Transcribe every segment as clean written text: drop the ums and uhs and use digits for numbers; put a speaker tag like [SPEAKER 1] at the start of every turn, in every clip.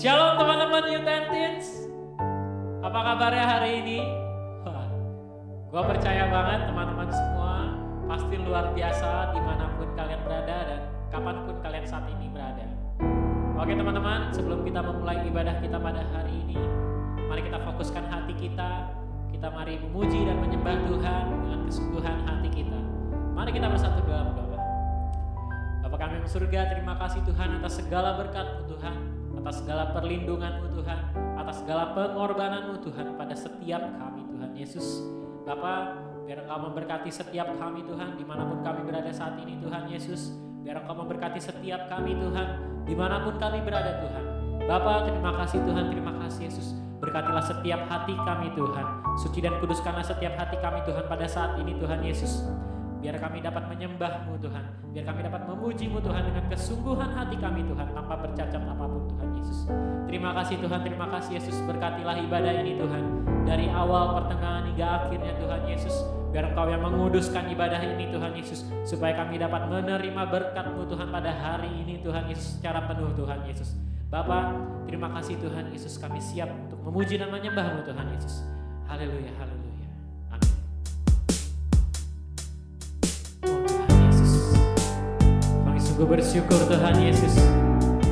[SPEAKER 1] Shalom teman-teman Youth and Teens. Apa kabarnya hari ini? Gue percaya banget teman-teman semua pasti luar biasa dimanapun kalian berada dan kapanpun kalian saat ini berada. Oke teman-teman, sebelum kita memulai ibadah kita pada hari ini, mari kita fokuskan hati kita. Kita mari memuji dan menyembah Tuhan dengan kesungguhan hati kita. Mari kita bersatu dalam doa. Bapa kami di surga, terima kasih Tuhan atas segala berkat-Mu Tuhan, atas segala perlindungan-Mu Tuhan, atas segala pengorbanan-Mu Tuhan pada setiap kami Tuhan Yesus. Bapa, biar Engkau memberkati setiap kami Tuhan dimanapun kami berada saat ini Tuhan Yesus. Biar Engkau memberkati setiap kami Tuhan dimanapun kami berada Tuhan. Bapa, terima kasih Tuhan, terima kasih Yesus. Berkatilah setiap hati kami Tuhan. Suci dan kuduskanlah setiap hati kami Tuhan pada saat ini Tuhan Yesus. Biar kami dapat menyembah-Mu Tuhan. Biar kami dapat memuji-Mu Tuhan dengan kesungguhan hati kami Tuhan, tanpa bercacat apapun Tuhan Yesus. Terima kasih Tuhan, terima kasih Yesus. Berkatilah ibadah ini Tuhan, dari awal, pertengahan hingga akhirnya Tuhan Yesus. Biar Engkau yang menguduskan ibadah ini Tuhan Yesus, supaya kami dapat menerima berkat-Mu Tuhan pada hari ini Tuhan Yesus secara penuh Tuhan Yesus. Bapa, terima kasih Tuhan Yesus, kami siap untuk memuji dan menyembah-Mu Tuhan Yesus. Haleluya, haleluya. Sungguh bersyukur Tuhan Yesus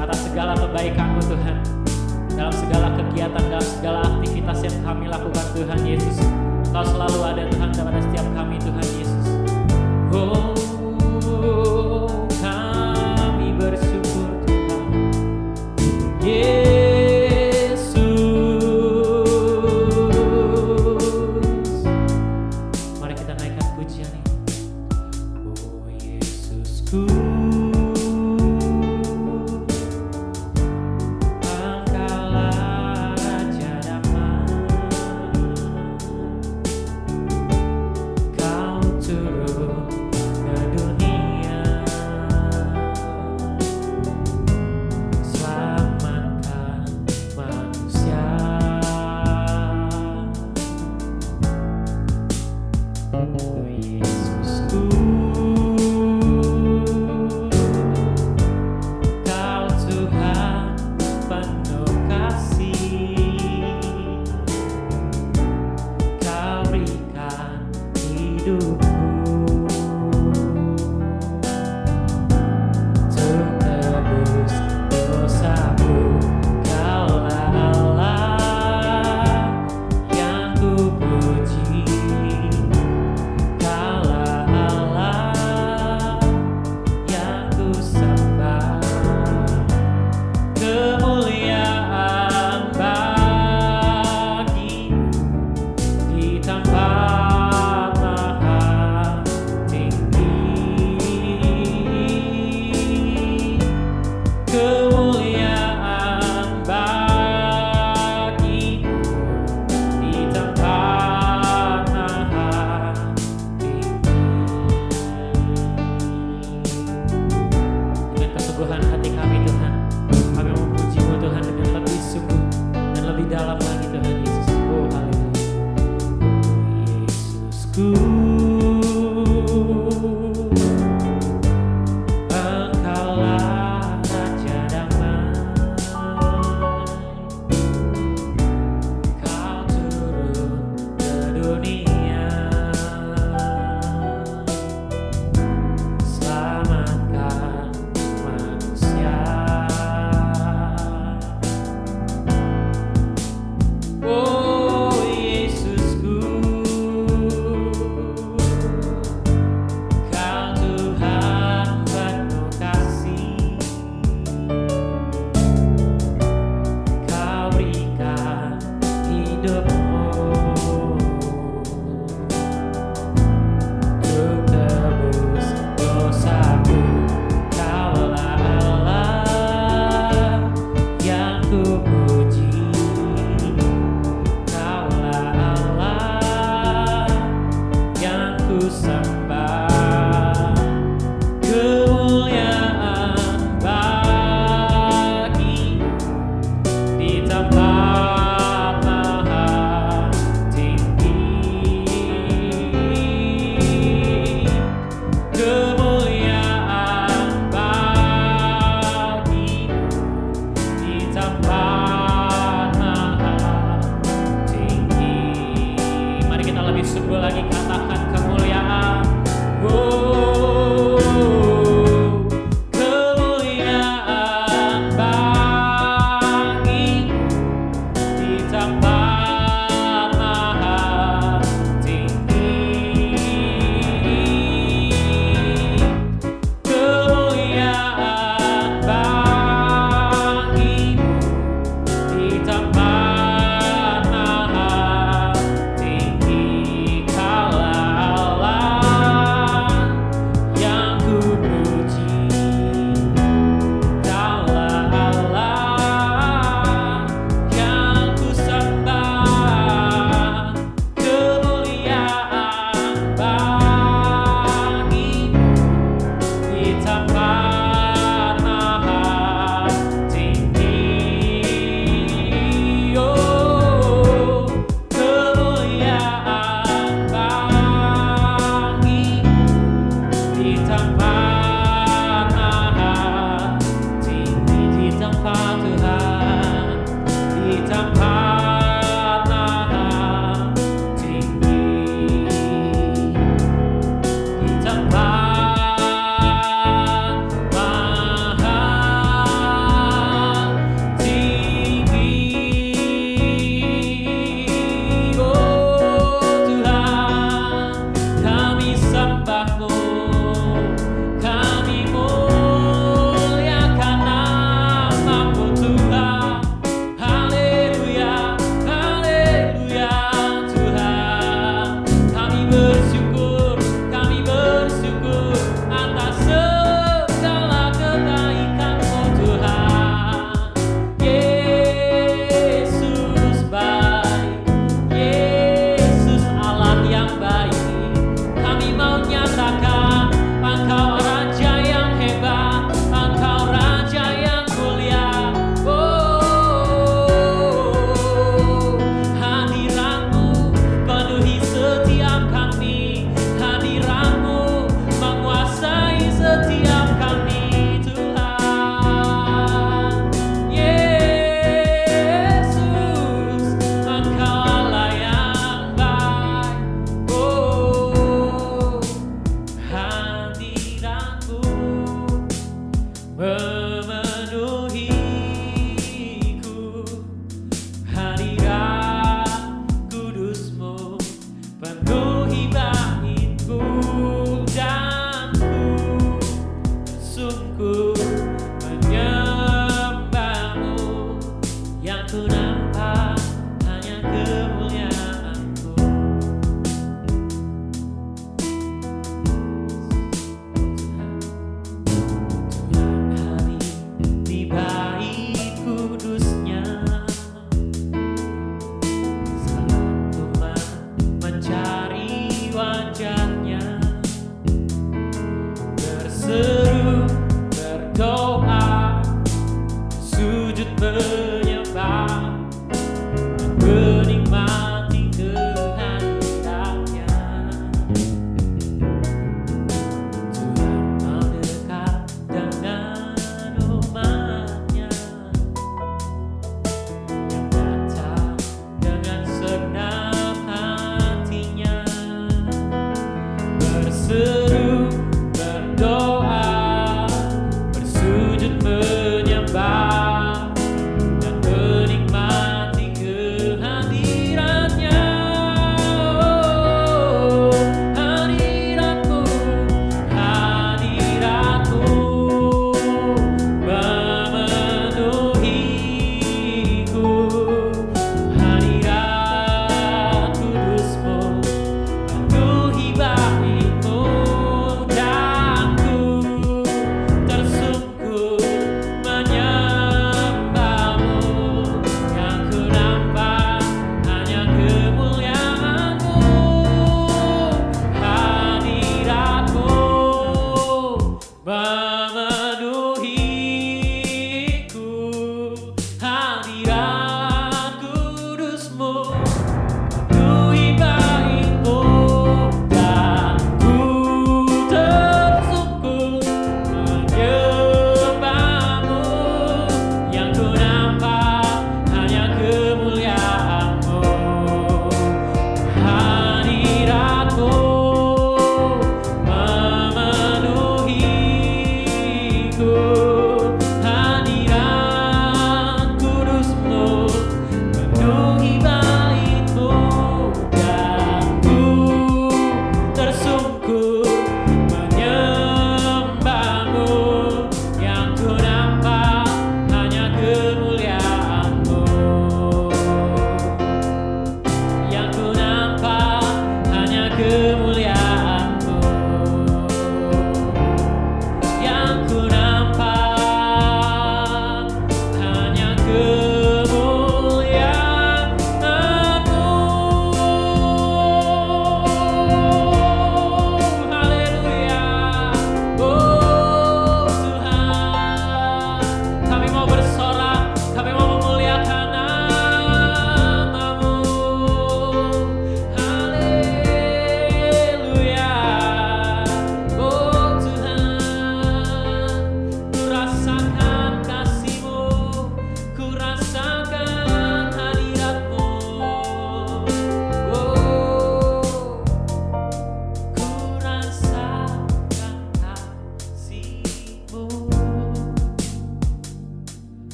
[SPEAKER 1] atas segala kebaikan-Mu Tuhan, dalam segala kegiatan, dalam segala aktivitas yang kami lakukan Tuhan Yesus. Engkau selalu ada Tuhan pada setiap kami Tuhan Yesus. Oh, kami bersyukur Tuhan Yesus. Mari kita naikkan pujian ini. Oh Yesusku,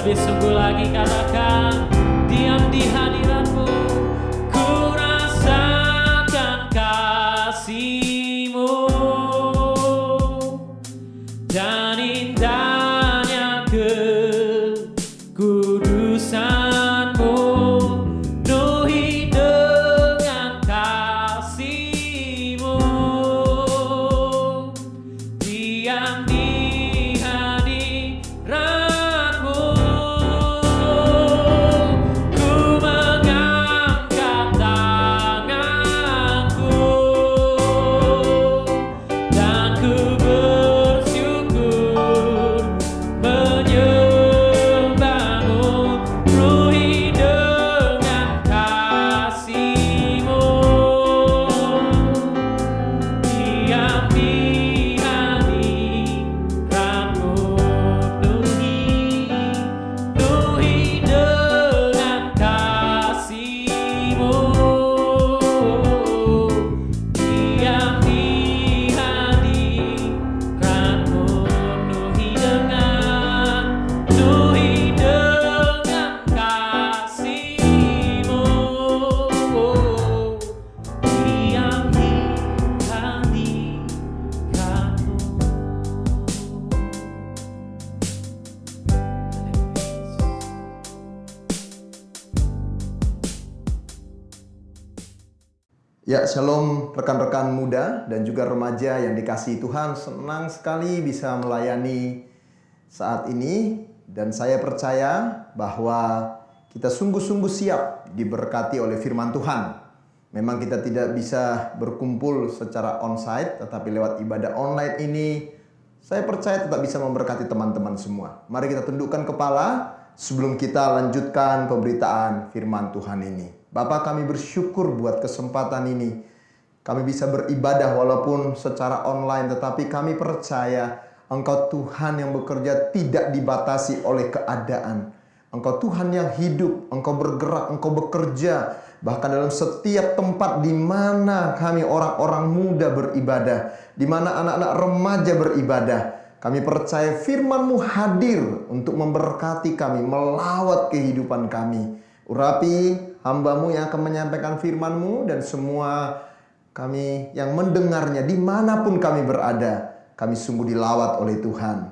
[SPEAKER 1] Lebih sungguh lagi katakan, diam di hadirat-Mu, ku rasakan kasih-Mu dan indahnya kekudusan-Mu, penuhi dengan kasih-Mu, diam di hadirat-Mu, ku mengangkat tanganku dan ku bersyukur menyembah-Mu, penuhi dengan kasih-Mu, diam di hadirat-Mu, penuhi dengan kasih-Mu, diam di hadirat-Mu, penuhi dengan kasih-Mu, diam di hadirat-Mu.
[SPEAKER 2] Ya, shalom rekan-rekan muda dan juga remaja yang dikasihi Tuhan. Senang sekali bisa melayani saat ini dan saya percaya bahwa kita sungguh-sungguh siap diberkati oleh firman Tuhan. Memang kita tidak bisa berkumpul secara onsite, tetapi lewat ibadah online ini saya percaya tetap bisa memberkati teman-teman semua. Mari kita tundukkan kepala sebelum kita lanjutkan pemberitaan firman Tuhan ini. Bapa, kami bersyukur buat kesempatan ini. Kami bisa beribadah walaupun secara online, tetapi kami percaya Engkau Tuhan yang bekerja tidak dibatasi oleh keadaan. Engkau Tuhan yang hidup, Engkau bergerak, Engkau bekerja. Bahkan dalam setiap tempat di mana kami orang-orang muda beribadah, di mana anak-anak remaja beribadah, kami percaya firman-Mu hadir untuk memberkati kami, melawat kehidupan kami. Urapi hamba-Mu yang akan menyampaikan firman-Mu dan semua kami yang mendengarnya dimanapun kami berada, kami sungguh dilawat oleh Tuhan.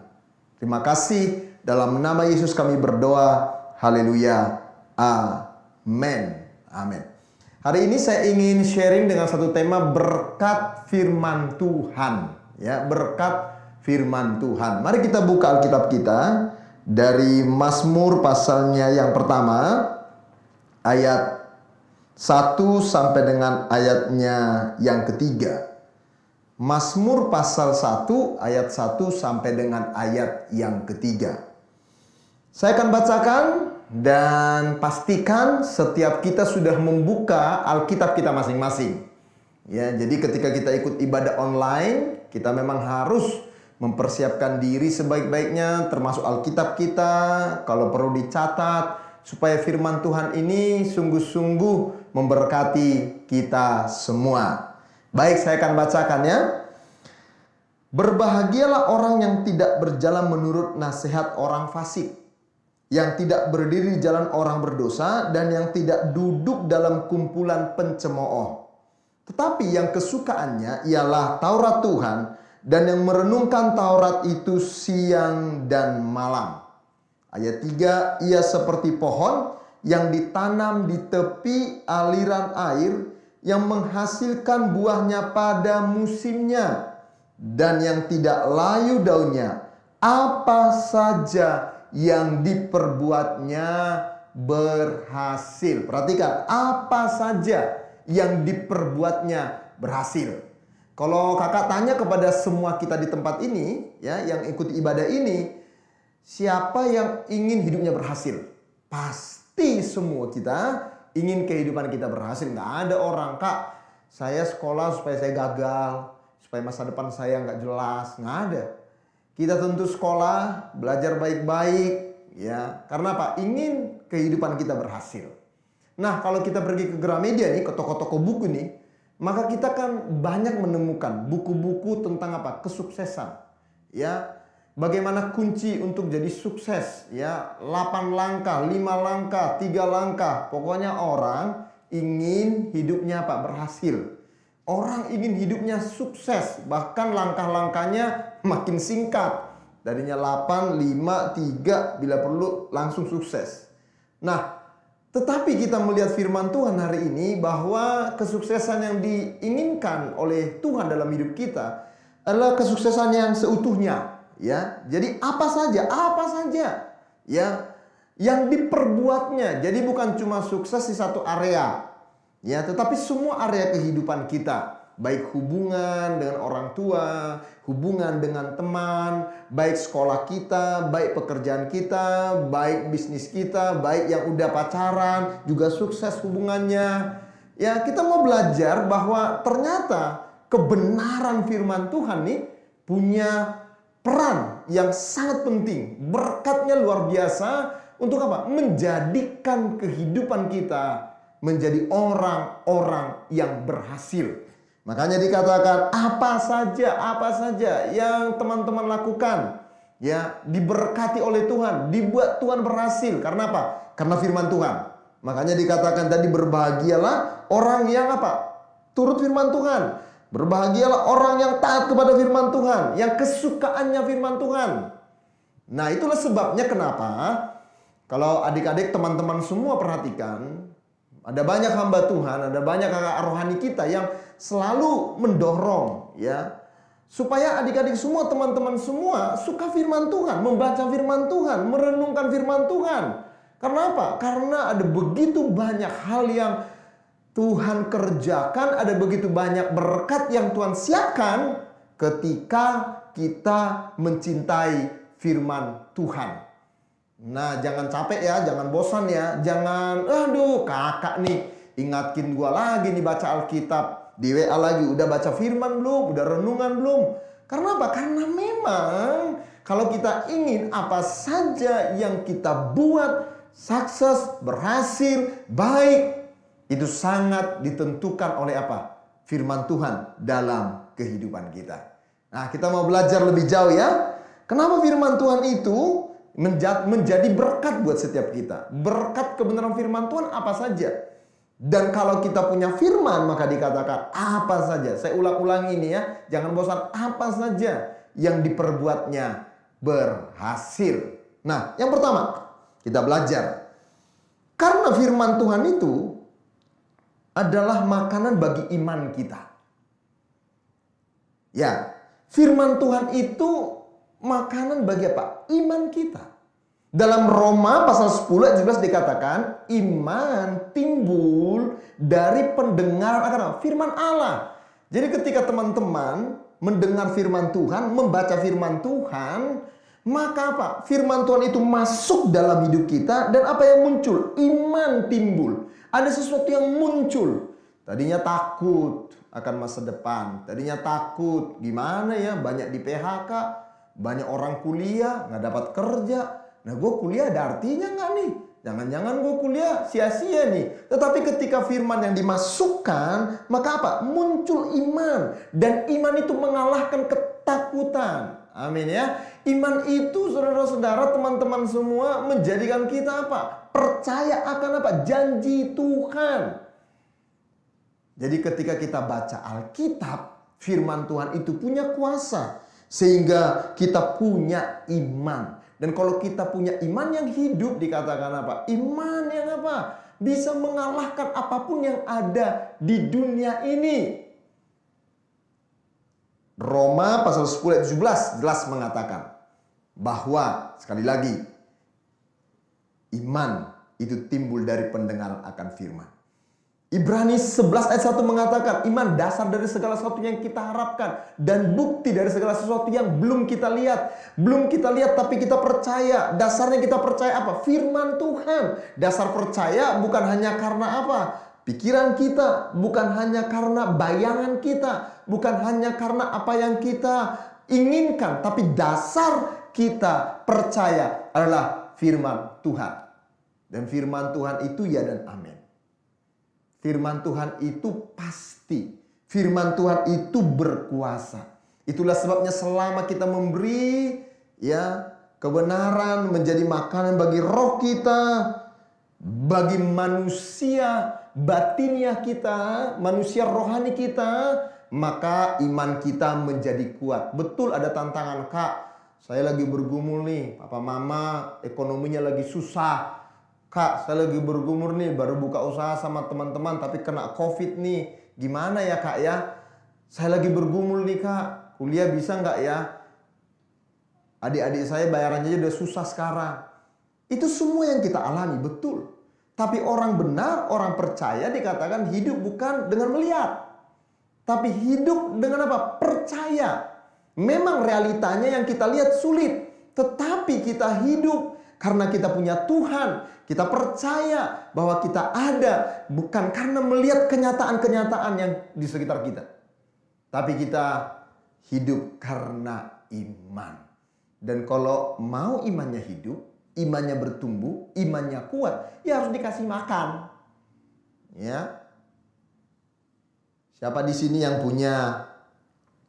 [SPEAKER 2] Terima kasih, dalam nama Yesus kami berdoa. Haleluya. Amin. Amin. Hari ini saya ingin sharing dengan satu tema berkat firman Tuhan. Ya, berkat firman Tuhan. Mari kita buka Alkitab kita dari Mazmur pasalnya yang pertama, ayat 1 sampai dengan ayatnya yang ketiga. Mazmur pasal 1 ayat 1 sampai dengan ayat yang ketiga. Saya akan bacakan dan pastikan setiap kita sudah membuka Alkitab kita masing-masing. Ya, jadi ketika kita ikut ibadah online, kita memang harus mempersiapkan diri sebaik-baiknya, termasuk Alkitab kita, kalau perlu dicatat, supaya firman Tuhan ini sungguh-sungguh memberkati kita semua. Baik, saya akan bacakan ya. Berbahagialah orang yang tidak berjalan menurut nasihat orang fasik, yang tidak berdiri di jalan orang berdosa, dan yang tidak duduk dalam kumpulan pencemooh. Tetapi yang kesukaannya ialah Taurat Tuhan, dan yang merenungkan Taurat itu siang dan malam. Ayat 3, ia seperti pohon yang ditanam di tepi aliran air, yang menghasilkan buahnya pada musimnya, dan yang tidak layu daunnya. Apa saja yang diperbuatnya berhasil. Perhatikan, apa saja yang diperbuatnya berhasil. Kalau kakak tanya kepada semua kita di tempat ini, ya, yang ikut ibadah ini, siapa yang ingin hidupnya berhasil? Pasti semua kita ingin kehidupan kita berhasil. Nggak ada orang, kak, saya sekolah supaya saya gagal, supaya masa depan saya nggak jelas. Nggak ada. Kita tentu sekolah, belajar baik-baik, ya. Karena apa? Ingin kehidupan kita berhasil. Nah, kalau kita pergi ke Gramedia nih, ke toko-toko buku nih, maka kita kan banyak menemukan buku-buku tentang apa? Kesuksesan. Ya. bagaimana kunci untuk jadi sukses, ya. 8 langkah, 5 langkah, 3 langkah. Pokoknya orang ingin hidupnya berhasil. Orang ingin hidupnya sukses, bahkan langkah-langkahnya makin singkat. Tadinya 8, 5, 3, bila perlu langsung sukses. Nah, tetapi kita melihat firman Tuhan hari ini bahwa kesuksesan yang diinginkan oleh Tuhan dalam hidup kita adalah kesuksesan yang seutuhnya, ya. Jadi apa saja ya yang diperbuatnya. Jadi bukan cuma sukses di satu area, ya, tetapi semua area kehidupan kita. Baik hubungan dengan orang tua, hubungan dengan teman, baik sekolah kita, baik pekerjaan kita, baik bisnis kita, baik yang udah pacaran, juga sukses hubungannya. Ya, kita mau belajar bahwa ternyata kebenaran firman Tuhan nih punya peran yang sangat penting. Berkatnya luar biasa untuk apa? Menjadikan kehidupan kita menjadi orang-orang yang berhasil. Makanya dikatakan apa saja yang teman-teman lakukan, ya, diberkati oleh Tuhan, dibuat Tuhan berhasil. Karena apa? Karena firman Tuhan. Makanya dikatakan tadi, berbahagialah orang yang turut firman Tuhan. Berbahagialah orang yang taat kepada firman Tuhan, yang kesukaannya firman Tuhan. Nah, itulah sebabnya kenapa kalau adik-adik teman-teman semua perhatikan, ada banyak hamba Tuhan, ada banyak kakak rohani kita yang selalu mendorong, ya, supaya adik-adik semua, teman-teman semua suka firman Tuhan, membaca firman Tuhan, merenungkan firman Tuhan. Karena apa? Karena ada begitu banyak hal yang Tuhan kerjakan, ada begitu banyak berkat yang Tuhan siapkan ketika kita mencintai firman Tuhan. Nah, jangan capek ya, jangan bosan ya, jangan, aduh kakak nih ingatkin gua lagi nih baca Alkitab. Di WA lagi, udah baca firman belum? Udah renungan belum? Karena apa? Karena memang kalau kita ingin apa saja yang kita buat sukses, berhasil, baik, itu sangat ditentukan oleh apa? Firman Tuhan dalam kehidupan kita. Nah, kita mau belajar lebih jauh ya. Kenapa firman Tuhan itu menjadi berkat buat setiap kita? Berkat kebenaran firman Tuhan apa saja? Dan kalau kita punya firman, maka dikatakan apa saja. Saya ulang-ulang ini ya, jangan bosan, apa saja yang diperbuatnya berhasil. Nah, yang pertama kita belajar, karena firman Tuhan itu adalah makanan bagi iman kita. Ya, firman Tuhan itu makanan bagi apa? Iman kita. Dalam Roma pasal 10 ayat 17 dikatakan, iman timbul dari pendengaran akan firman Allah. Jadi ketika teman-teman mendengar firman Tuhan, membaca firman Tuhan, maka apa? Firman Tuhan itu masuk dalam hidup kita, dan apa yang muncul? Iman timbul. Ada sesuatu yang muncul. Tadinya takut akan masa depan, tadinya takut gimana ya, banyak di PHK, banyak orang kuliah nggak dapat kerja. Nah, gue kuliah ada artinya nggak nih? Jangan-jangan gue kuliah sia-sia nih. Tetapi ketika firman yang dimasukkan, maka apa? Muncul iman. Dan iman itu mengalahkan ketakutan. Amin ya. Iman itu, saudara-saudara, teman-teman semua, menjadikan kita apa? Percaya akan apa? Janji Tuhan. Jadi ketika kita baca Alkitab, firman Tuhan itu punya kuasa. Sehingga kita punya iman. Dan kalau kita punya iman yang hidup, dikatakan apa? Iman yang apa? Bisa mengalahkan apapun yang ada di dunia ini. Roma pasal 10 ayat 17 jelas mengatakan bahwa, sekali lagi, iman itu timbul dari pendengaran akan firman. Ibrani 11 ayat 1 mengatakan iman dasar dari segala sesuatu yang kita harapkan dan bukti dari segala sesuatu yang belum kita lihat. Belum kita lihat tapi kita percaya. Dasarnya kita percaya apa? Firman Tuhan. Dasar percaya bukan hanya karena apa? Pikiran kita, bukan hanya karena bayangan kita, bukan hanya karena apa yang kita inginkan, tapi dasar kita percaya adalah firman Tuhan. Dan firman Tuhan itu ya dan amin. Firman Tuhan itu pasti. Firman Tuhan itu berkuasa. Itulah sebabnya selama kita memberi ya, kebenaran menjadi makanan bagi roh kita, bagi manusia batiniah kita, manusia rohani kita, maka iman kita menjadi kuat. Betul ada tantangan, Kak. Saya lagi bergumul nih, papa mama ekonominya lagi susah. Kak, saya lagi bergumul nih, baru buka usaha sama teman-teman tapi kena COVID nih. Gimana ya, Kak ya? Saya lagi bergumul nih, Kak. Kuliah bisa nggak ya? Adik-adik saya bayarannya udah susah sekarang. Itu semua yang kita alami, betul. Tapi orang benar, orang percaya dikatakan hidup bukan dengan melihat. Tapi hidup dengan apa? Percaya. Memang realitanya yang kita lihat sulit. Tetapi kita hidup karena kita punya Tuhan. Kita percaya bahwa kita ada. Bukan karena melihat kenyataan-kenyataan yang di sekitar kita. Tapi kita hidup karena iman. Dan kalau mau imannya hidup, imannya bertumbuh, imannya kuat, ya harus dikasih makan. Ya. Siapa di sini yang punya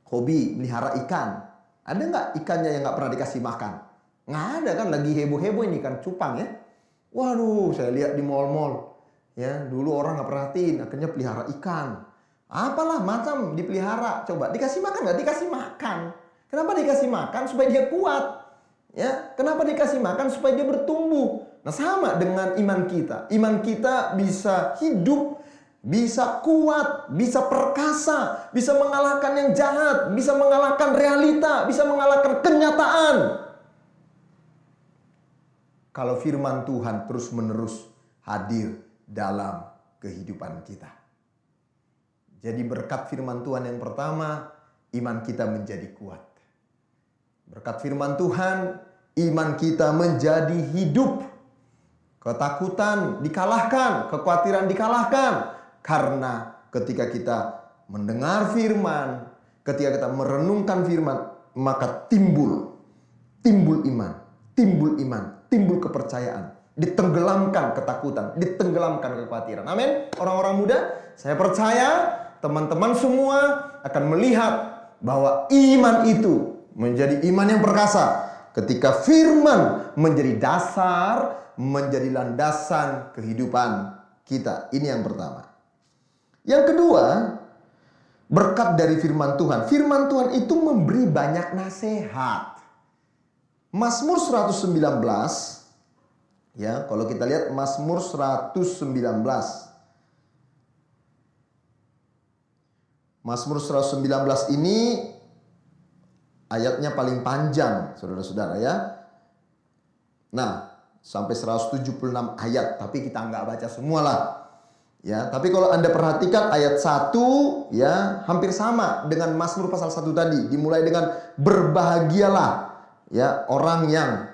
[SPEAKER 2] hobi melihara ikan? Ada nggak ikannya yang nggak pernah dikasih makan? Nggak ada kan, lagi heboh-heboh ini ikan cupang ya. Waduh, saya lihat di mall-mall. Ya, dulu orang nggak perhatiin, akhirnya pelihara ikan. Apalah macam dipelihara, coba dikasih makan nggak? Dikasih makan. Kenapa dikasih makan? Supaya dia kuat. Ya, kenapa dikasih makan? Supaya dia bertumbuh. Nah, sama dengan iman kita. Iman kita bisa hidup, bisa kuat, bisa perkasa, bisa mengalahkan yang jahat, bisa mengalahkan realita, bisa mengalahkan kenyataan. Kalau firman Tuhan terus-menerus hadir dalam kehidupan kita. Jadi berkat firman Tuhan yang pertama, iman kita menjadi kuat. Berkat firman Tuhan, iman kita menjadi hidup. Ketakutan dikalahkan, kekhawatiran dikalahkan. Karena ketika kita mendengar firman, ketika kita merenungkan firman, maka timbul iman, timbul kepercayaan. Ditenggelamkan ketakutan, ditenggelamkan kekhawatiran. Amin. Orang-orang muda, saya percaya teman-teman semua akan melihat bahwa iman itu menjadi iman yang perkasa ketika firman menjadi dasar, menjadi landasan kehidupan kita. Ini yang pertama. Yang kedua, berkat dari firman Tuhan. Firman Tuhan itu memberi banyak nasihat. Mazmur 119, ya, kalau kita lihat Mazmur 119. Mazmur 119 ini ayatnya paling panjang, saudara-saudara ya. Nah, sampai 176 ayat, tapi kita nggak baca semua lah. Ya, tapi kalau Anda perhatikan ayat 1 ya, hampir sama dengan Mazmur pasal 1 tadi. Dimulai dengan berbahagialah ya orang yang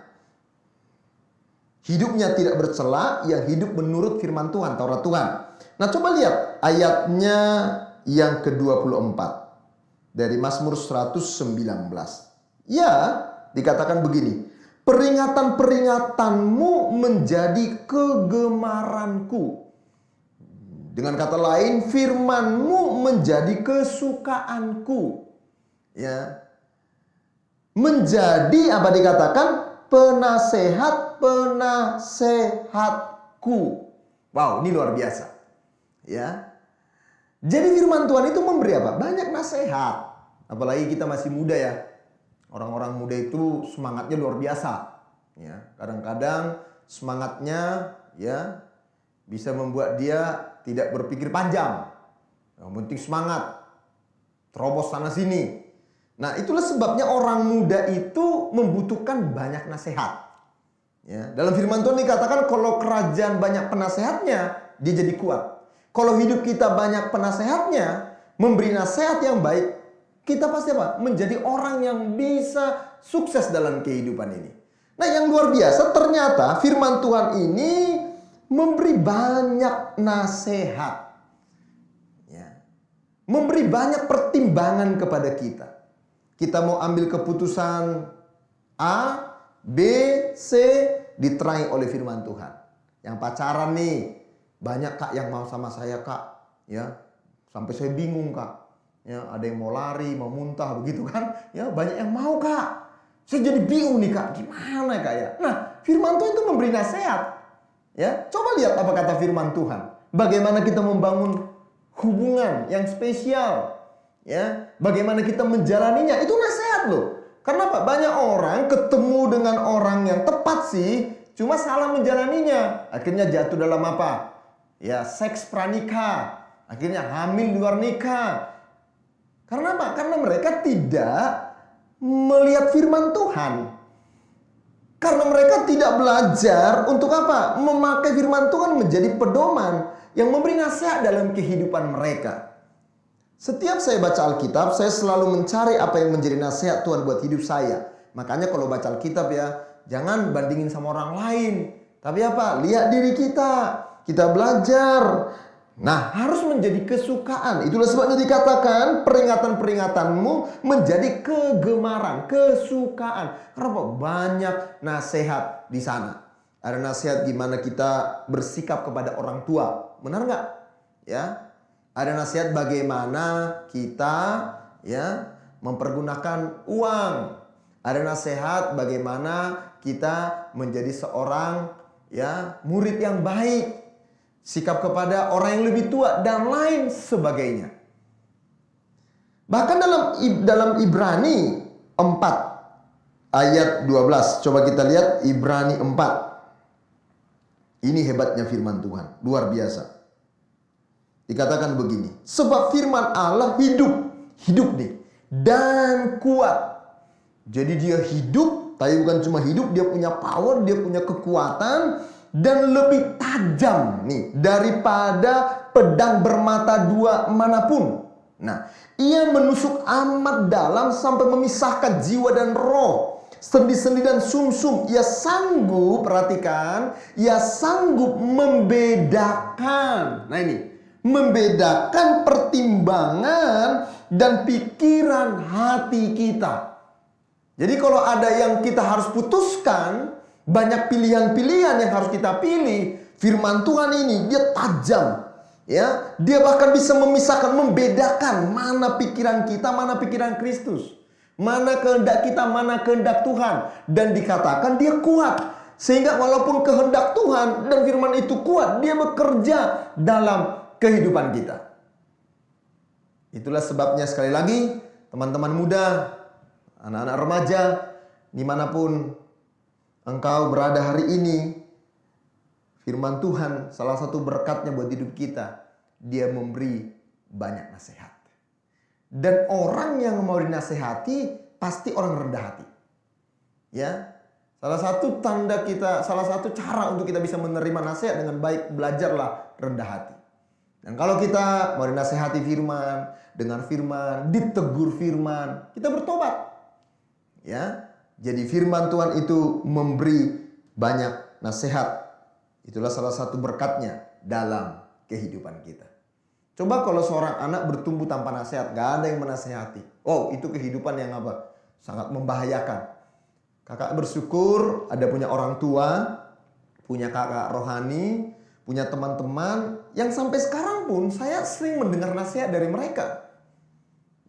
[SPEAKER 2] hidupnya tidak bercela, yang hidup menurut firman Tuhan, Taurat Tuhan. Nah, coba lihat ayatnya yang ke-24 dari Mazmur 119. Ya, dikatakan begini. Peringatan-peringatanmu menjadi kegemaranku. Dengan kata lain, firmanmu menjadi kesukaanku. Ya. Menjadi apa dikatakan? Penasehat-penasehatku. Wow, ini luar biasa. Ya. Jadi firman Tuhan itu memberi apa? Banyak nasihat. Apalagi kita masih muda ya. Orang-orang muda itu semangatnya luar biasa. Ya, kadang-kadang semangatnya ya bisa membuat dia tidak berpikir panjang. Yang penting semangat. Terobos sana sini. Nah, itulah sebabnya orang muda itu membutuhkan banyak nasihat. Ya, dalam firman Tuhan dikatakan kalau kerajaan banyak penasehatnya, dia jadi kuat. Kalau hidup kita banyak penasehatnya, memberi nasihat yang baik, kita pasti apa? Menjadi orang yang bisa sukses dalam kehidupan ini. Nah, yang luar biasa ternyata firman Tuhan ini memberi banyak nasihat. Ya. Memberi banyak pertimbangan kepada kita. Kita mau ambil keputusan A, B, C, diterangi oleh firman Tuhan. Yang pacaran nih, banyak kak yang mau sama saya kak, ya sampai saya bingung kak, ya ada yang mau lari, mau muntah begitu kan, ya banyak yang mau kak, Saya jadi bingung nih Kak, gimana Kak ya? Nah, firman Tuhan itu memberi nasihat. Ya, coba lihat apa kata firman Tuhan. Bagaimana kita membangun hubungan yang spesial. Ya, bagaimana kita menjalaninya, itu nasihat loh. Karena apa? Banyak orang ketemu dengan orang yang tepat sih, cuma salah menjalaninya. Akhirnya jatuh dalam apa? Ya, seks pranikah. Akhirnya hamil di luar nikah. Karena apa? Karena mereka tidak melihat firman Tuhan. Karena mereka tidak belajar untuk apa? Memakai firman Tuhan menjadi pedoman yang memberi nasihat dalam kehidupan mereka. Setiap saya baca Alkitab, saya selalu mencari apa yang menjadi nasihat Tuhan buat hidup saya. Makanya kalau baca Alkitab ya, jangan bandingin sama orang lain. Tapi apa? Lihat diri kita. Kita belajar. Nah, harus menjadi kesukaan. Itulah sebabnya dikatakan peringatan-peringatanmu menjadi kegemaran, kesukaan. Karena apa? Banyak nasihat di sana. Ada nasihat gimana kita bersikap kepada orang tua. Benar nggak? Ya. Ada nasihat bagaimana kita ya mempergunakan uang. Ada nasihat bagaimana kita menjadi seorang ya murid yang baik. Sikap kepada orang yang lebih tua dan lain sebagainya. Bahkan dalam Ibrani 4 ayat 12. Coba kita lihat Ibrani 4. Ini hebatnya firman Tuhan, luar biasa. Dikatakan begini, sebab firman Allah hidup nih, dan kuat. Jadi dia hidup, tapi bukan cuma hidup, dia punya power, dia punya kekuatan, dan lebih tajam nih daripada pedang bermata dua manapun. Nah, ia menusuk amat dalam sampai memisahkan jiwa dan roh, sendi-sendi dan sumsum. Ia sanggup, perhatikan, ia sanggup membedakan. Nah ini, membedakan pertimbangan dan pikiran hati kita. Jadi kalau ada yang kita harus putuskan, banyak pilihan-pilihan yang harus kita pilih. Firman Tuhan ini dia tajam, ya. Dia bahkan bisa memisahkan, membedakan mana pikiran kita, mana pikiran Kristus, mana kehendak kita, mana kehendak Tuhan. Dan dikatakan dia kuat, sehingga walaupun kehendak Tuhan dan firman itu kuat, dia bekerja dalam kehidupan kita. Itulah sebabnya sekali lagi, teman-teman muda, anak-anak remaja, dimanapun engkau berada hari ini, firman Tuhan salah satu berkatnya buat hidup kita, dia memberi banyak nasihat. Dan orang yang mau dinasehati pasti orang rendah hati. Ya, salah satu tanda kita, salah satu cara untuk kita bisa menerima nasihat dengan baik, belajarlah rendah hati. Dan kalau kita mau dinasehati firman, dengan firman, ditegur firman, kita bertobat. Ya, jadi firman Tuhan itu memberi banyak nasihat. Itulah salah satu berkatnya dalam kehidupan kita. Coba kalau seorang anak bertumbuh tanpa nasihat, gak ada yang menasehati. Oh, itu kehidupan yang apa? Sangat membahayakan. Kakak bersyukur ada punya orang tua, punya kakak rohani, punya teman-teman yang sampai sekarang pun saya sering mendengar nasihat dari mereka.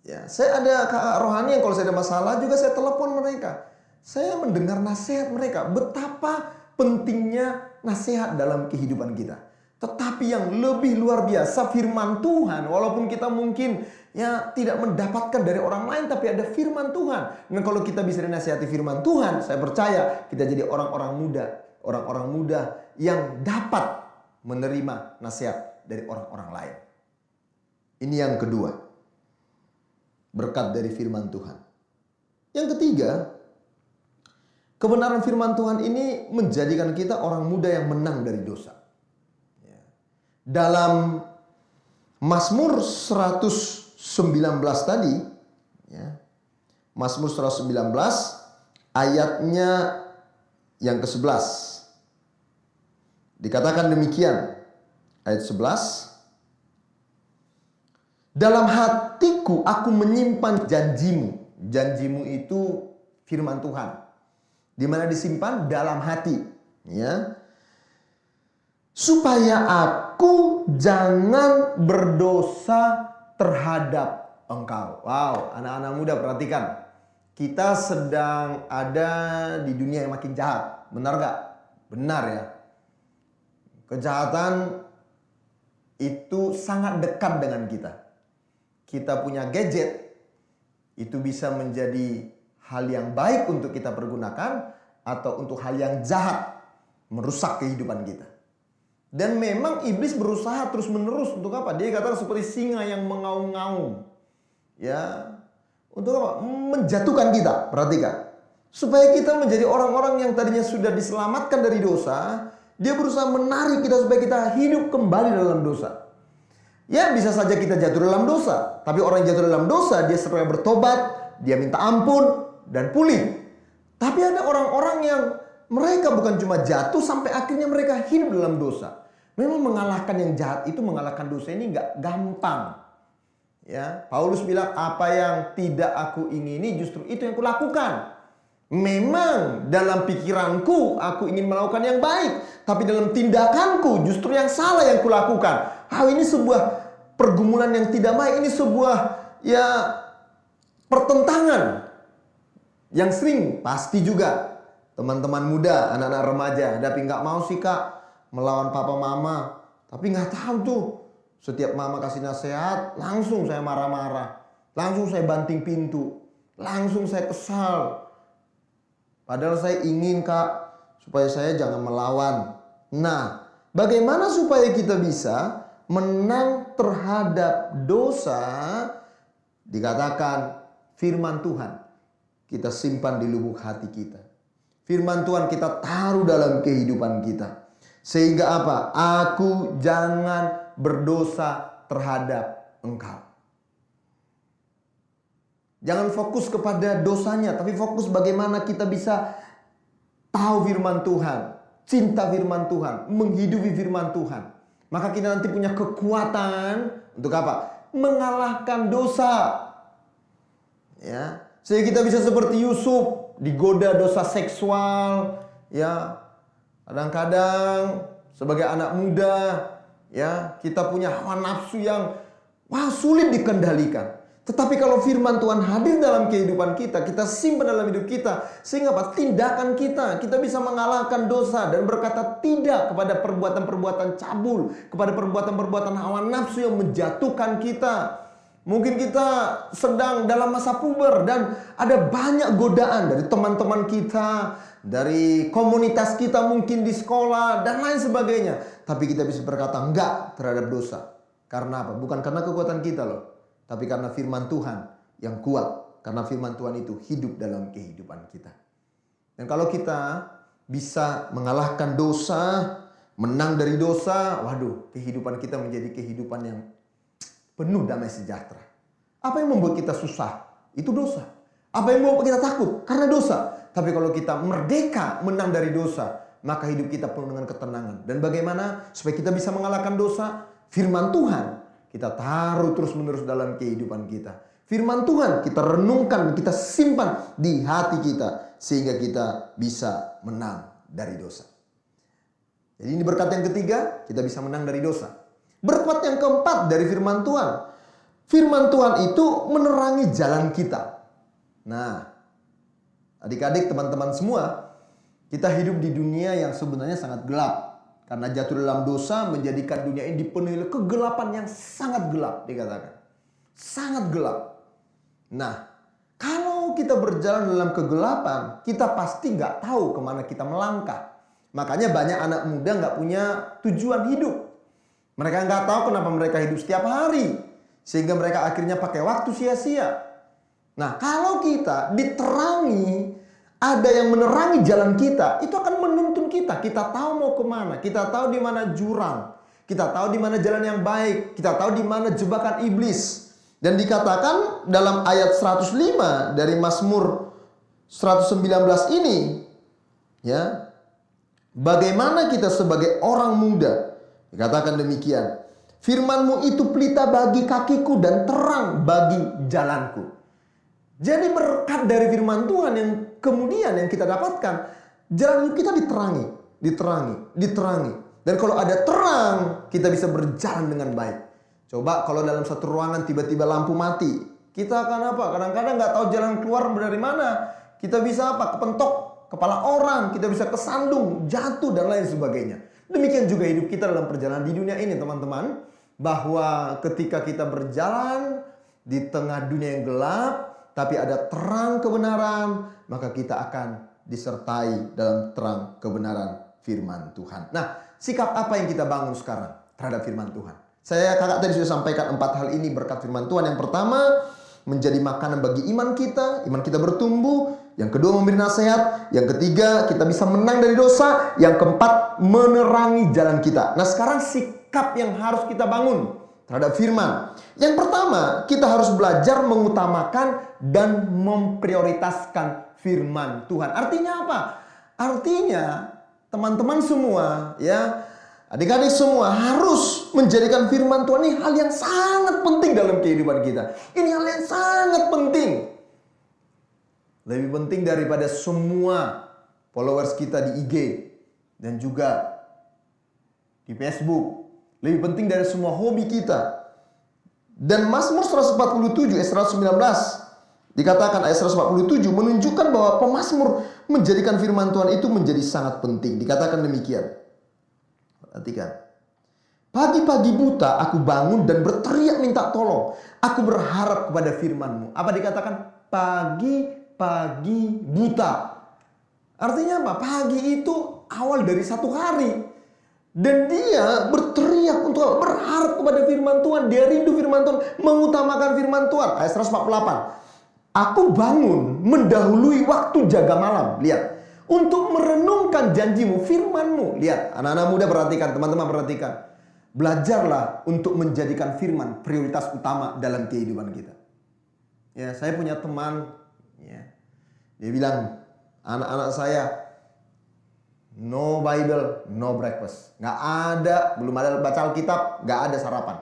[SPEAKER 2] Ya, saya ada kakak rohani yang kalau saya ada masalah juga saya telepon mereka. Saya mendengar nasihat mereka, betapa pentingnya nasihat dalam kehidupan kita. Tetapi yang lebih luar biasa firman Tuhan, walaupun kita mungkin ya tidak mendapatkan dari orang lain, tapi ada firman Tuhan. Dan kalau kita bisa dinasihati firman Tuhan, saya percaya kita jadi orang-orang muda yang dapat menerima nasihat dari orang-orang lain. Ini yang kedua, berkat dari firman Tuhan. Yang ketiga, kebenaran firman Tuhan ini menjadikan kita orang muda yang menang dari dosa. Dalam Mazmur 119 tadi, ya, Mazmur 119 ayatnya yang ke-11. Dikatakan demikian, ayat 11. Dalam hatiku aku menyimpan janjimu. Janjimu itu firman Tuhan. Di mana disimpan? Dalam hati. Ya. Supaya aku jangan berdosa terhadap engkau. Wow, anak-anak muda perhatikan. kita sedang ada di dunia yang makin jahat. Benar gak? Benar ya. Kejahatan itu sangat dekat dengan kita. Kita punya gadget, itu bisa menjadi hal yang baik untuk kita pergunakan atau untuk hal yang jahat, merusak kehidupan kita. Dan memang iblis berusaha terus-menerus untuk apa? Dia katakan seperti singa yang mengaum-ngaum. Ya, untuk apa? Menjatuhkan kita. Perhatikan. Supaya kita menjadi orang-orang yang tadinya sudah diselamatkan dari dosa, dia berusaha menarik kita supaya kita hidup kembali dalam dosa. Ya, bisa saja kita jatuh dalam dosa, tapi orang yang jatuh dalam dosa, dia supaya bertobat, dia minta ampun dan pulih. Tapi ada orang-orang yang mereka bukan cuma jatuh sampai akhirnya mereka hidup dalam dosa. Memang mengalahkan yang jahat itu, mengalahkan dosa ini nggak gampang. Ya, Paulus bilang apa yang tidak aku ingini justru itu yang kulakukan. Memang dalam pikiranku aku ingin melakukan yang baik, tapi dalam tindakanku justru yang salah yang kulakukan. Ini sebuah pergumulan yang tidak baik. Ini sebuah pertentangan yang sering pasti juga teman-teman muda, anak-anak remaja, tapi nggak mau sih kak melawan papa mama. Tapi nggak tahu tuh, setiap mama kasih nasihat langsung saya marah-marah, langsung saya banting pintu, langsung saya kesal. Padahal saya ingin kak supaya saya jangan melawan. Nah, bagaimana supaya kita bisa menang terhadap dosa? Dikatakan firman Tuhan kita simpan di lubuk hati kita. Firman Tuhan kita taruh dalam kehidupan kita. Sehingga apa? Aku jangan berdosa terhadap engkau. Jangan fokus kepada dosanya, tapi fokus bagaimana kita bisa tahu firman Tuhan, cinta firman Tuhan, menghidupi firman Tuhan. Maka kita nanti punya kekuatan untuk apa? Mengalahkan dosa. Ya, sehingga kita bisa seperti Yusuf, digoda dosa seksual, ya. Kadang-kadang sebagai anak muda, ya, kita punya hawa nafsu yang sulit dikendalikan. Tetapi kalau firman Tuhan hadir dalam kehidupan kita, kita simpan dalam hidup kita, sehingga apa? Tindakan kita bisa mengalahkan dosa dan berkata tidak kepada perbuatan-perbuatan cabul, kepada perbuatan-perbuatan hawa nafsu yang menjatuhkan kita. Mungkin kita sedang dalam masa puber dan ada banyak godaan dari teman-teman kita, dari komunitas kita mungkin di sekolah dan lain sebagainya. Tapi kita bisa berkata enggak terhadap dosa. Karena apa? Bukan karena kekuatan kita loh. Tapi karena firman Tuhan yang kuat. Karena firman Tuhan itu hidup dalam kehidupan kita. Dan kalau kita bisa mengalahkan dosa, menang dari dosa, waduh, kehidupan kita menjadi kehidupan yang penuh damai sejahtera. Apa yang membuat kita susah? Itu dosa. Apa yang membuat kita takut? Karena dosa. Tapi kalau kita merdeka menang dari dosa, maka hidup kita penuh dengan ketenangan. Dan bagaimana supaya kita bisa mengalahkan dosa? Firman Tuhan kita taruh terus-menerus dalam kehidupan kita. Firman Tuhan kita renungkan, kita simpan di hati kita. Sehingga kita bisa menang dari dosa. Jadi ini berkat yang ketiga, kita bisa menang dari dosa. Berkat yang keempat dari firman Tuhan. Firman Tuhan itu menerangi jalan kita. Nah, adik-adik, teman-teman semua, kita hidup di dunia yang sebenarnya sangat gelap. Karena jatuh dalam dosa menjadikan dunia ini dipenuhi oleh kegelapan yang sangat gelap, dikatakan. Sangat gelap. Nah, kalau kita berjalan dalam kegelapan, kita pasti nggak tahu kemana kita melangkah. Makanya banyak anak muda nggak punya tujuan hidup. Mereka nggak tahu kenapa mereka hidup setiap hari. Sehingga mereka akhirnya pakai waktu sia-sia. Nah, kalau kita diterangi, ada yang menerangi jalan kita, itu akan menuntun kita. Kita tahu mau kemana, kita tahu di mana jurang, kita tahu di mana jalan yang baik, kita tahu di mana jebakan iblis. Dan dikatakan dalam ayat 105 dari Mazmur 119 ini, ya, bagaimana kita sebagai orang muda, dikatakan demikian, firman-Mu itu pelita bagi kakiku dan terang bagi jalanku. Jadi berkat dari firman Tuhan yang kemudian yang kita dapatkan, jalan hidup kita diterangi. Dan kalau ada terang, kita bisa berjalan dengan baik. Coba kalau dalam satu ruangan tiba-tiba lampu mati, Kita akan apa? Kadang-kadang nggak tahu jalan keluar dari mana. Kita bisa apa? Kepentok kepala orang, kita bisa kesandung, jatuh dan lain sebagainya. Demikian juga hidup kita dalam perjalanan di dunia ini, teman-teman. Bahwa ketika kita berjalan di tengah dunia yang gelap, tapi ada terang kebenaran, maka kita akan disertai dalam terang kebenaran firman Tuhan. Nah, sikap apa yang kita bangun sekarang terhadap firman Tuhan? Kakak tadi sudah sampaikan 4 hal ini berkat firman Tuhan. Yang pertama, menjadi makanan bagi iman kita bertumbuh. Yang kedua, memberi nasihat. Yang ketiga, kita bisa menang dari dosa. Yang keempat, menerangi jalan kita. Nah, sekarang sikap yang harus kita bangun terhadap firman. Yang pertama, kita harus belajar mengutamakan dan memprioritaskan firman Tuhan. Artinya apa? Artinya teman-teman semua, ya, adik-adik semua harus menjadikan firman Tuhan ini hal yang sangat penting dalam kehidupan kita. Ini hal yang sangat penting. Lebih penting daripada semua followers kita di IG dan juga di Facebook. Lebih penting dari semua hobi kita. Dan Mazmur 147 ayat 119 dikatakan ayat 147 menunjukkan bahwa pemazmur menjadikan firman Tuhan itu menjadi sangat penting. Dikatakan demikian. Perhatikan. Pagi-pagi buta aku bangun dan berteriak minta tolong. Aku berharap kepada firman-Mu. Apa dikatakan? Pagi-pagi buta. Artinya apa? Pagi itu awal dari satu hari. Dan dia berteriak untuk berharap kepada firman Tuhan. Dia rindu firman Tuhan. Mengutamakan firman Tuhan. Ayat 148. Aku bangun mendahului waktu jaga malam. Lihat. Untuk merenungkan janjimu, firman-Mu. Lihat, anak-anak muda perhatikan, teman-teman perhatikan. Belajarlah untuk menjadikan firman prioritas utama dalam kehidupan kita. Ya, saya punya teman, ya, dia bilang, anak-anak saya, no Bible, no breakfast. Nggak ada, belum ada baca Alkitab, nggak ada sarapan.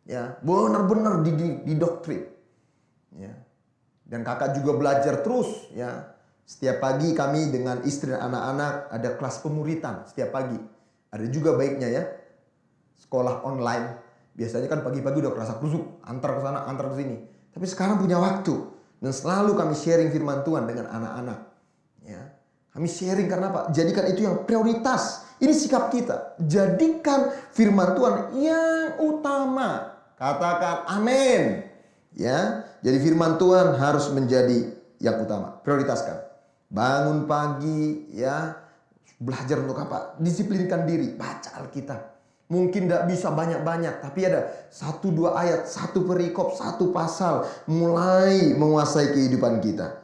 [SPEAKER 2] Ya, benar-benar didoktrin. Ya. Dan kakak juga belajar terus, ya. Setiap pagi kami dengan istri dan anak-anak ada kelas pemuritan setiap pagi. Ada juga baiknya ya, sekolah online. Biasanya kan pagi-pagi udah kerasa kusuk, antar ke sana, antar ke sini. Tapi sekarang punya waktu dan selalu kami sharing firman Tuhan dengan anak-anak. Ya, kami sharing karena apa? Jadikan itu yang prioritas. Ini sikap kita. Jadikan firman Tuhan yang utama. Katakan amin. Ya, jadi firman Tuhan harus menjadi yang utama. Prioritaskan. Bangun pagi, ya, belajar untuk apa? Disiplinkan diri, baca Alkitab. Mungkin tidak bisa banyak-banyak, tapi ada 1-2 ayat, 1 perikop, 1 pasal, mulai menguasai kehidupan kita.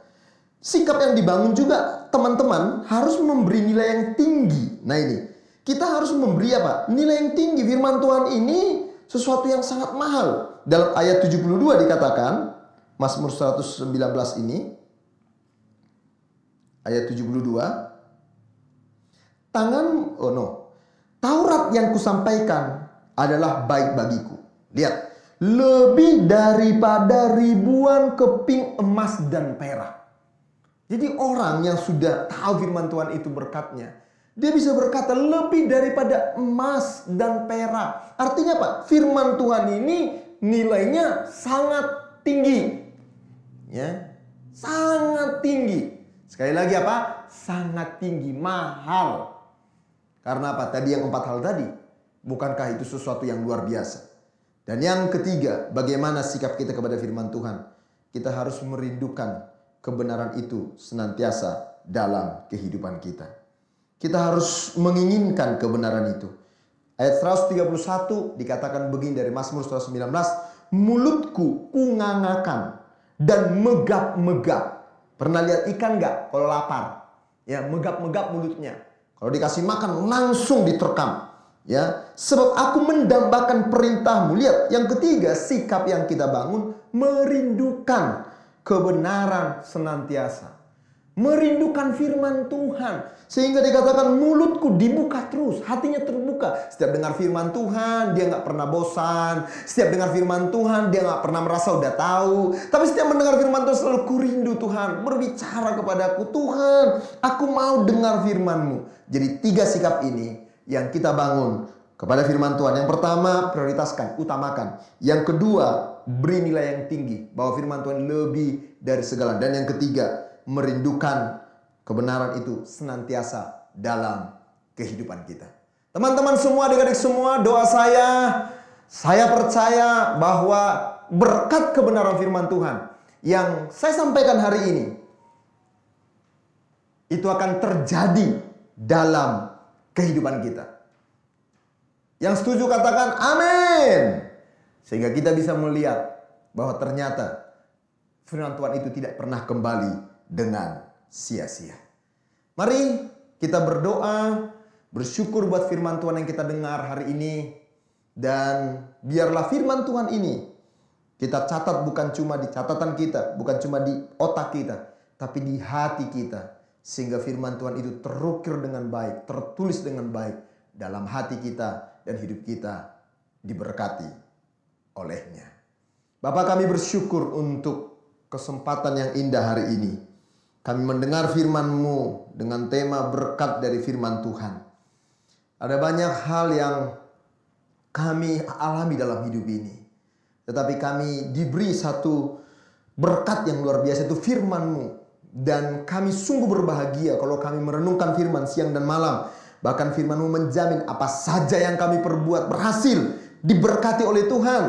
[SPEAKER 2] Sikap yang dibangun juga, teman-teman, harus memberi nilai yang tinggi. Nah ini, kita harus memberi apa? Nilai yang tinggi. Firman Tuhan ini sesuatu yang sangat mahal. Dalam ayat 72 dikatakan, Mazmur 119 ini, ayat 72. Taurat yang kusampaikan adalah baik bagiku. Lihat. Lebih daripada ribuan keping emas dan perak. Jadi orang yang sudah tahu firman Tuhan itu berkatnya. Dia bisa berkata lebih daripada emas dan perak. Artinya apa? Firman Tuhan ini nilainya sangat tinggi. Ya. Sangat tinggi. Sekali lagi apa? Sangat tinggi, mahal. Karena apa? Tadi yang 4 hal tadi. Bukankah itu sesuatu yang luar biasa? Dan yang ketiga, bagaimana sikap kita kepada firman Tuhan? Kita harus merindukan kebenaran itu senantiasa dalam kehidupan kita. Kita harus menginginkan kebenaran itu. Ayat 131 dikatakan begini dari Mazmur 119. Mulutku kungangakan dan megap-megap. Pernah lihat ikan nggak kalau lapar? Ya, megap-megap mulutnya. Kalau dikasih makan langsung diterkam. Ya, sebab aku mendambakan perintahmu. Lihat, yang ketiga, sikap yang kita bangun merindukan kebenaran senantiasa. Merindukan firman Tuhan. Sehingga dikatakan mulutku dibuka terus. Hatinya terbuka. Setiap dengar firman Tuhan, dia gak pernah bosan. Setiap dengar firman Tuhan, dia gak pernah merasa udah tahu. Tapi setiap mendengar firman Tuhan selalu kurindu Tuhan. Berbicara kepadaku, Tuhan, aku mau dengar firman-Mu. Jadi 3 sikap ini yang kita bangun kepada firman Tuhan. Yang pertama, prioritaskan, utamakan. Yang kedua, beri nilai yang tinggi bahwa firman Tuhan lebih dari segala. Dan yang ketiga, merindukan kebenaran itu senantiasa dalam kehidupan kita. Teman-teman semua, adik-adik semua, doa saya percaya bahwa berkat kebenaran firman Tuhan yang saya sampaikan hari ini, itu akan terjadi dalam kehidupan kita. Yang setuju katakan amin. Sehingga kita bisa melihat bahwa ternyata firman Tuhan itu tidak pernah kembali dengan sia-sia. Mari kita berdoa, bersyukur buat firman Tuhan yang kita dengar hari ini. Dan biarlah firman Tuhan ini kita catat bukan cuma di catatan kita, bukan cuma di otak kita, tapi di hati kita. Sehingga firman Tuhan itu terukir dengan baik, tertulis dengan baik dalam hati kita dan hidup kita diberkati olehnya. Bapak, kami bersyukur untuk kesempatan yang indah hari ini. Kami mendengar firman-Mu dengan tema berkat dari firman Tuhan. Ada banyak hal yang kami alami dalam hidup ini. Tetapi kami diberi satu berkat yang luar biasa, itu firman-Mu. Dan kami sungguh berbahagia kalau kami merenungkan firman siang dan malam. Bahkan firman-Mu menjamin apa saja yang kami perbuat berhasil, diberkati oleh Tuhan.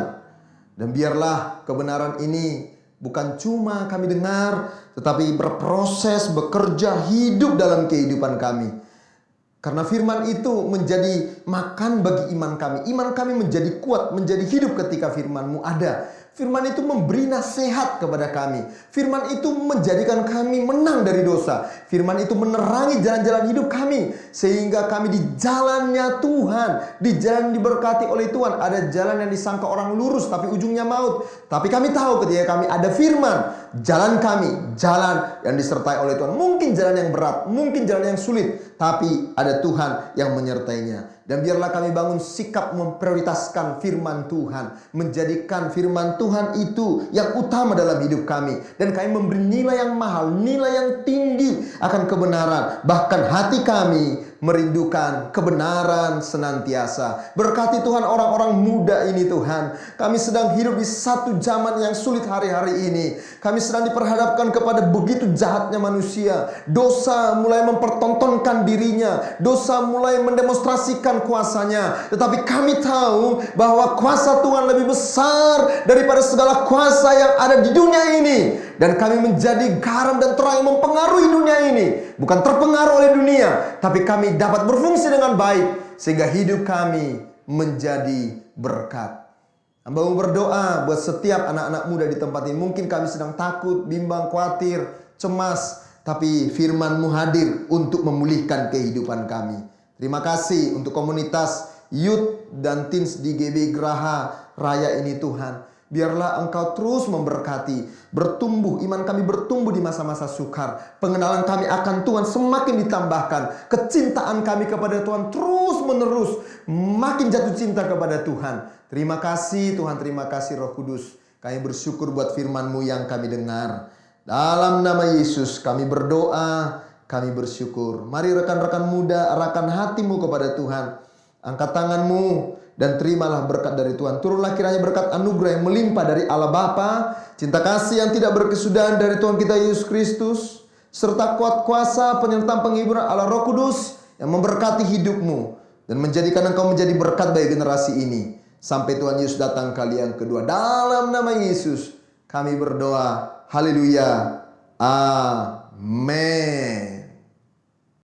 [SPEAKER 2] Dan biarlah kebenaran ini bukan cuma kami dengar, tetapi berproses, bekerja, hidup dalam kehidupan kami. Karena firman itu menjadi makan bagi iman kami. Iman kami menjadi kuat, menjadi hidup ketika firman-Mu ada. Firman itu memberi nasihat kepada kami. Firman itu menjadikan kami menang dari dosa. Firman itu menerangi jalan-jalan hidup kami. Sehingga kami di jalannya Tuhan, di jalan diberkati oleh Tuhan. Ada jalan yang disangka orang lurus tapi ujungnya maut. Tapi kami tahu ketika kami ada firman, jalan kami, jalan yang disertai oleh Tuhan. Mungkin jalan yang berat, mungkin jalan yang sulit, tapi ada Tuhan yang menyertainya. Dan biarlah kami bangun sikap memprioritaskan firman Tuhan. Menjadikan firman Tuhan itu yang utama dalam hidup kami. Dan kami memberi nilai yang mahal, nilai yang tinggi akan kebenaran. Bahkan hati kami merindukan kebenaran senantiasa. Berkati Tuhan orang-orang muda ini Tuhan. Kami sedang hidup di satu zaman yang sulit hari-hari ini. Kami sedang diperhadapkan kepada begitu jahatnya manusia. Dosa mulai mempertontonkan dirinya. Dosa mulai mendemonstrasikan kuasanya. Tetapi kami tahu bahwa kuasa Tuhan lebih besar daripada segala kuasa yang ada di dunia ini. Dan kami menjadi garam dan terang yang mempengaruhi dunia ini. Bukan terpengaruh oleh dunia, tapi kami dapat berfungsi dengan baik. Sehingga hidup kami menjadi berkat. Hamba mau berdoa buat setiap anak-anak muda di tempat ini. Mungkin kami sedang takut, bimbang, khawatir, cemas. Tapi firman-Mu hadir untuk memulihkan kehidupan kami. Terima kasih untuk komunitas youth dan teens di GB Geraha Raya ini Tuhan. Biarlah Engkau terus memberkati, bertumbuh, iman kami bertumbuh di masa-masa sukar. Pengenalan kami akan Tuhan semakin ditambahkan. Kecintaan kami kepada Tuhan terus menerus, makin jatuh cinta kepada Tuhan. Terima kasih Tuhan, terima kasih Roh Kudus. Kami bersyukur buat firman-Mu yang kami dengar. Dalam nama Yesus kami berdoa, kami bersyukur. Mari rekan-rekan muda, arahkan hatimu kepada Tuhan. Angkat tanganmu dan terimalah berkat dari Tuhan. Turunlah kiranya berkat anugerah yang melimpah dari Allah Bapa, cinta kasih yang tidak berkesudahan dari Tuhan kita Yesus Kristus, serta kuat kuasa penyertaan penghiburan Allah Roh Kudus yang memberkati hidupmu dan menjadikan engkau menjadi berkat bagi generasi ini sampai Tuhan Yesus datang kali yang kedua. Dalam nama Yesus kami berdoa. Haleluya. Amin.